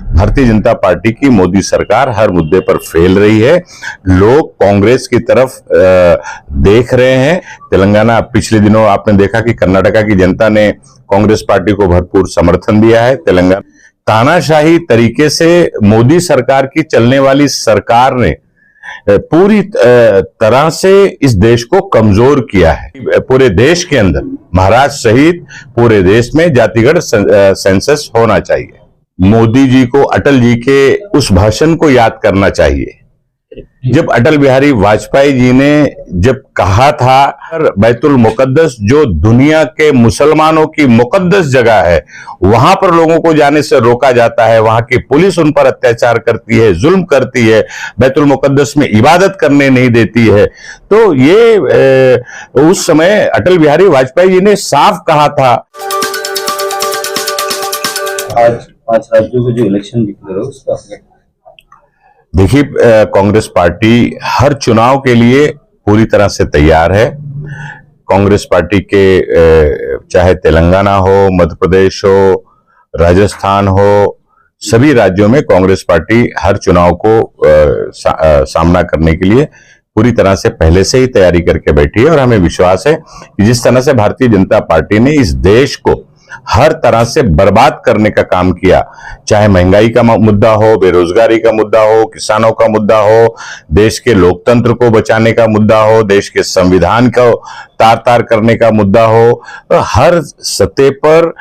Bharatiya Janata party की मोदी सरकार हर मुद्दे पर फेल रही है। लोग कांग्रेस की तरफ देख रहे हैं। तेलंगाना, पिछले दिनों आपने देखा कि कर्नाटका की जनता ने कांग्रेस पार्टी को भरपूर समर्थन दिया है। तेलंगाना तानाशाही तरीके से मोदी सरकार की चलने वाली सरकार ने पूरी तरह से इस देश को कमजोर किया है। पूरे देश के अंदर, महाराष्ट्र सहित पूरे देश में जातिगत सेंसस होना चाहिए। मोदी जी को अटल जी के उस भाषण को याद करना चाहिए जब अटल बिहारी वाजपेयी जी ने जब कहा था बैतुल मुकद्दस, जो दुनिया के मुसलमानों की मुकद्दस जगह है, वहां पर लोगों को जाने से रोका जाता है, वहां की पुलिस उन पर अत्याचार करती है, जुल्म करती है, बैतुल मुकद्दस में इबादत करने नहीं देती है। तो ये उस समय अटल बिहारी वाजपेयी जी ने साफ कहा था। आज 5 राज्यों के जो इलेक्शन डिक्लेयर हो उसका देखिए, कांग्रेस पार्टी हर चुनाव के लिए पूरी तरह से तैयार है। कांग्रेस पार्टी के चाहे तेलंगाना हो, मध्य प्रदेश हो, राजस्थान हो, सभी राज्यों में कांग्रेस पार्टी हर चुनाव को सामना करने के लिए पूरी तरह से पहले से ही तैयारी करके बैठी है। और हमें विश्वास है कि जिस तरह से भारतीय जनता पार्टी ने इस देश को हर तरह से बर्बाद करने का काम किया, चाहे महंगाई का मुद्दा हो, बेरोजगारी का मुद्दा हो, किसानों का मुद्दा हो, देश के लोकतंत्र को बचाने का मुद्दा हो, देश के संविधान को तार तार करने का मुद्दा हो, हर सतह पर,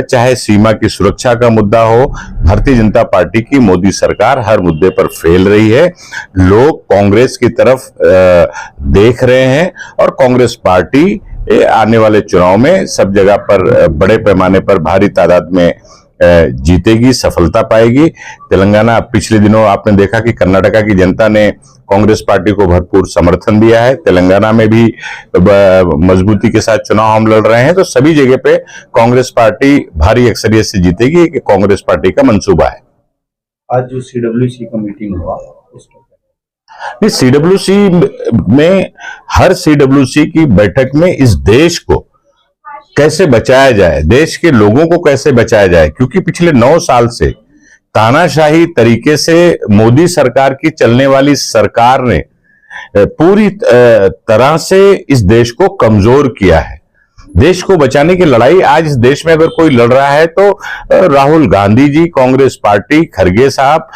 चाहे सीमा की सुरक्षा का मुद्दा हो, भारतीय जनता पार्टी की मोदी सरकार हर मुद्दे पर फेल रही है। लोग कांग्रेस की तरफ देख रहे हैं और कांग्रेस पार्टी आने वाले चुनाव में सब जगह पर बड़े पैमाने पर भारी तादाद में जीतेगी, सफलता पाएगी। तेलंगाना, पिछले दिनों आपने देखा कि कर्नाटका की जनता ने कांग्रेस पार्टी को भरपूर समर्थन दिया है। तेलंगाना में भी मजबूती के साथ चुनाव हम लड़ रहे हैं। तो सभी जगह पे कांग्रेस पार्टी भारी अक्सरियत से जीतेगी, कि कांग्रेस पार्टी का मंसूबा है। आज जो CWC का मीटिंग हुआ सीडब्ल्यूसी में, हर सीडब्ल्यूसी की बैठक में इस देश को कैसे बचाया जाए, देश के लोगों को कैसे बचाया जाए, क्योंकि पिछले 9 साल से तानाशाही तरीके से मोदी सरकार की चलने वाली सरकार ने पूरी तरह से इस देश को कमजोर किया है। देश को बचाने की लड़ाई आज इस देश में अगर कोई लड़ रहा है तो राहुल गांधी जी, कांग्रेस पार्टी, खड़गे साहब,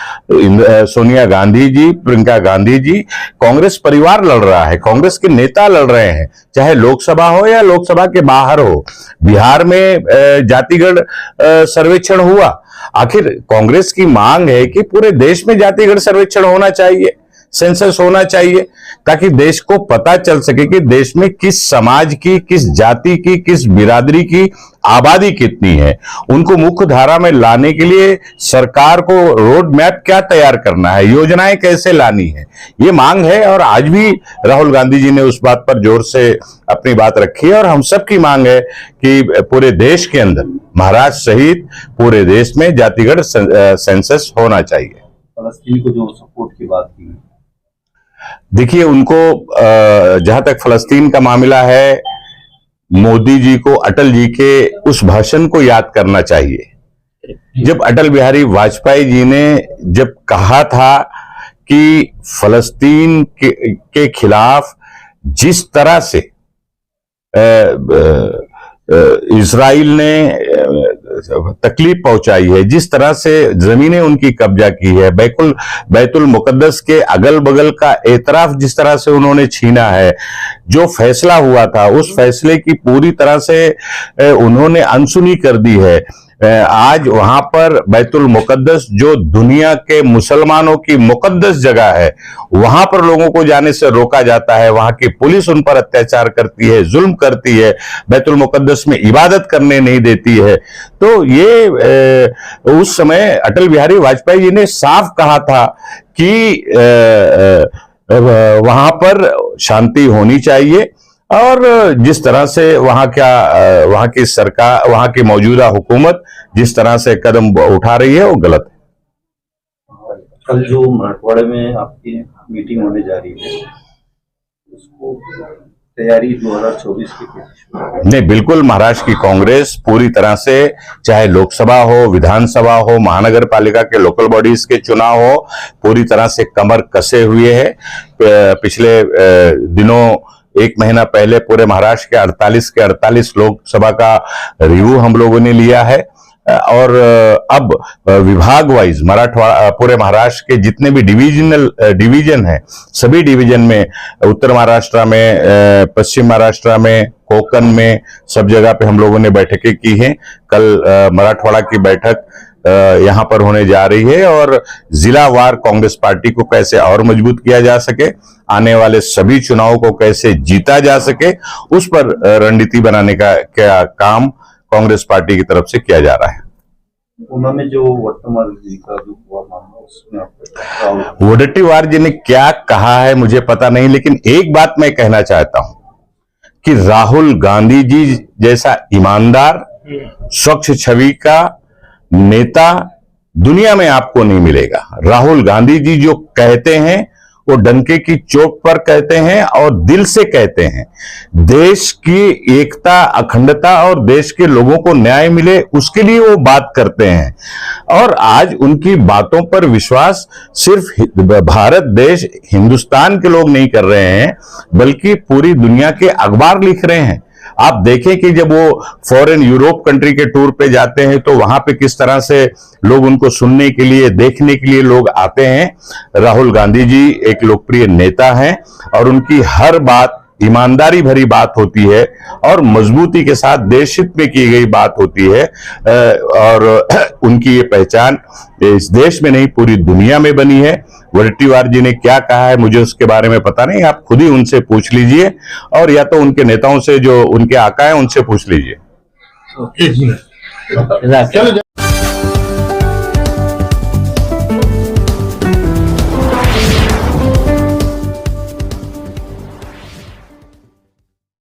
सोनिया गांधी जी, प्रियंका गांधी जी, कांग्रेस परिवार लड़ रहा है, कांग्रेस के नेता लड़ रहे हैं, चाहे लोकसभा हो या लोकसभा के बाहर हो। बिहार में जातिगत सर्वेक्षण हुआ। आखिर कांग्रेस की मांग है कि पूरे देश में जातिगत सर्वेक्षण होना चाहिए, सेंसस होना चाहिए, ताकि देश को पता चल सके कि देश में किस समाज की, किस जाति की, किस बिरादरी की आबादी कितनी है। उनको मुख्य धारा में लाने के लिए सरकार को रोड मैप क्या तैयार करना है, योजनाएं कैसे लानी है, ये मांग है। और आज भी राहुल गांधी जी ने उस बात पर जोर से अपनी बात रखी है। और हम सब की मांग है कि पूरे देश के अंदर, महाराष्ट्र सहित पूरे देश में जातिगत सेंसस होना चाहिए। फलस्तीन को जो सपोर्ट की बात की, देखिए, उनको जहां तक फलस्तीन का मामला है, मोदी जी को अटल जी के उस भाषण को याद करना चाहिए जब अटल बिहारी वाजपेयी जी ने जब कहा था कि फलस्तीन के खिलाफ जिस तरह से इजराइल ने तकलीफ पहुंचाई है, जिस तरह से जमीनें उनकी कब्जा की है, बैतुल मुकद्दस के अगल बगल का एतराफ जिस तरह से उन्होंने छीना है, जो फैसला हुआ था उस फैसले की पूरी तरह से उन्होंने अनसुनी कर दी है। आज वहां पर बैतुल मुकद्दस, जो दुनिया के मुसलमानों की मुकद्दस जगह है, वहां पर लोगों को जाने से रोका जाता है, वहां की पुलिस उन पर अत्याचार करती है, जुल्म करती है, बैतुल मुकद्दस में इबादत करने नहीं देती है। तो ये उस समय अटल बिहारी वाजपेयी जी ने साफ कहा था कि वहां पर शांति होनी चाहिए। और जिस तरह से वहां की सरकार, वहां की मौजूदा हुकूमत जिस तरह से कदम उठा रही है वो गलत है। कल जो मराठवाड़े में आपकी मीटिंग होने जा रही है, उसको तैयारी 2024 की कैसी? नहीं, बिल्कुल महाराष्ट्र की कांग्रेस पूरी तरह से, चाहे लोकसभा हो, विधानसभा हो, महानगर पालिका के लोकल बॉडीज के चुनाव हो, पूरी तरह से कमर कसे हुए है। पिछले दिनों, एक महीना पहले पूरे महाराष्ट्र के 48 लोकसभा का रिव्यू हम लोगों ने लिया है और अब विभाग वाइज मराठवाड़ा, पूरे महाराष्ट्र के जितने भी डिवीजन है, सभी डिवीजन में, उत्तर महाराष्ट्र में, पश्चिम महाराष्ट्र में, कोंकण में, सब जगह पे हम लोगों ने बैठकें की हैं। कल मराठवाड़ा की बैठक यहां पर होने जा रही है और जिलावार कांग्रेस पार्टी को कैसे और मजबूत किया जा सके, आने वाले सभी चुनावों को कैसे जीता जा सके, उस पर रणनीति बनाने का क्या काम कांग्रेस पार्टी की तरफ से किया जा रहा है। उन्होंने जो वट्टमार जी का जो हुआ मामला, उसमें आपको वोडट्टीवार जी ने क्या कहा है मुझे पता नहीं, लेकिन एक बात मैं कहना चाहता हूं कि राहुल गांधी जी जैसा ईमानदार, स्वच्छ छवि का नेता दुनिया में आपको नहीं मिलेगा। राहुल गांधी जी जो कहते हैं वो डंके की चोट पर कहते हैं और दिल से कहते हैं। देश की एकता, अखंडता और देश के लोगों को न्याय मिले, उसके लिए वो बात करते हैं। और आज उनकी बातों पर विश्वास सिर्फ भारत देश, हिंदुस्तान के लोग नहीं कर रहे हैं, बल्कि पूरी दुनिया के अखबार लिख रहे हैं। आप देखें कि जब वो फॉरेन यूरोप कंट्री के टूर पे जाते हैं तो वहां पे किस तरह से लोग उनको सुनने के लिए, देखने के लिए लोग आते हैं। राहुल गांधी जी एक लोकप्रिय नेता हैं और उनकी हर बात ईमानदारी भरी बात होती है और मजबूती के साथ देश हित में की गई बात होती है और उनकी ये पहचान इस देश में नहीं, पूरी दुनिया में बनी है। वोडट्टीवार जी ने क्या कहा है मुझे उसके बारे में पता नहीं, आप खुद ही उनसे पूछ लीजिए और या तो उनके नेताओं से जो उनके आका है उनसे पूछ लीजिए।